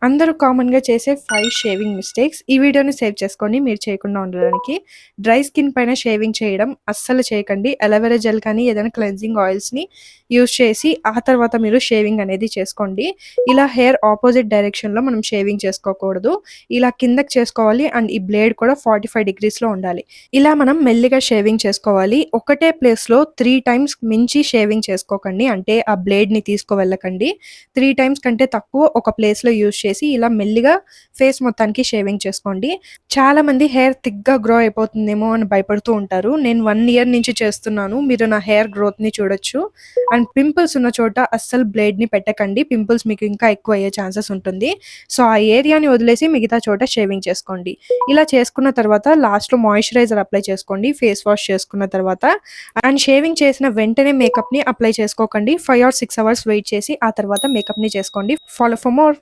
అందరూ కామన్‌గా చేసే 5 షేవింగ్ మిస్టేక్స్. ఈ వీడియోని సేవ్ చేసుకోండి మీరు చేయకుండా ఉండడానికి. డ్రై స్కిన్ పైన షేవింగ్ చేయడం అస్సలు చేయకండి. అలోవెరా జెల్ కానీ ఏదైనా క్లెన్జింగ్ ఆయిల్స్‌ని యూజ్ చేసి ఆ తర్వాత మీరు షేవింగ్ అనేది చేసుకోండి. ఇలా హెయిర్ ఆపోజిట్ డైరెక్షన్‌లో మనం షేవింగ్ చేసుకోకూడదు. ఇలా కిందకి చేసుకోవాలి అండ్ ఈ బ్లేడ్ కూడా 45 డిగ్రీస్‌లో ఉండాలి. ఇలా మనం మెల్లిగా షేవింగ్ చేసుకోవాలి. ఒకటే ప్లేస్‌లో 3 టైమ్స్ మించి షేవింగ్ చేసుకోకండి. అంటే ఆ బ్లేడ్‌ని తీసుకువెళ్ళకండి. 3 టైమ్స్ కంటే తక్కువ ఒక ప్లేస్‌లో యూజ్ చేసి ఇలా మెల్లిగా ఫేస్ మొత్తానికి షేవింగ్ చేసుకోండి. చాలామంది హెయిర్ థిక్‌గా గ్రో అయిపోతుందేమో అని భయపడుతూ ఉంటారు. నేను 1 ఇయర్ నుంచి చేస్తున్నాను. మీరు నా హెయిర్ గ్రోత్‌ని చూడొచ్చు. అండ్ పింపుల్స్ ఉన్న చోట అస్సలు బ్లేడ్‌ని పెట్టకండి. పింపుల్స్ మీకు ఇంకా ఎక్కువ అయ్యే ఛాన్సెస్ ఉంటుంది. సో, ఆ ఏరియాని వదిలేసి మిగతా చోట షేవింగ్ చేసుకోండి. ఇలా చేసుకున్న తర్వాత లాస్ట్‌లో మాయిశ్చరైజర్ అప్లై చేసుకోండి. ఫేస్ వాష్ చేసుకున్న తర్వాత అండ్ షేవింగ్ చేసిన వెంటనే మేకప్‌ని అప్లై చేసుకోకండి. 5 ఆర్ 6 అవర్స్ వెయిట్ చేసి ఆ తర్వాత మేకప్‌ని చేసుకోండి. Follow for more.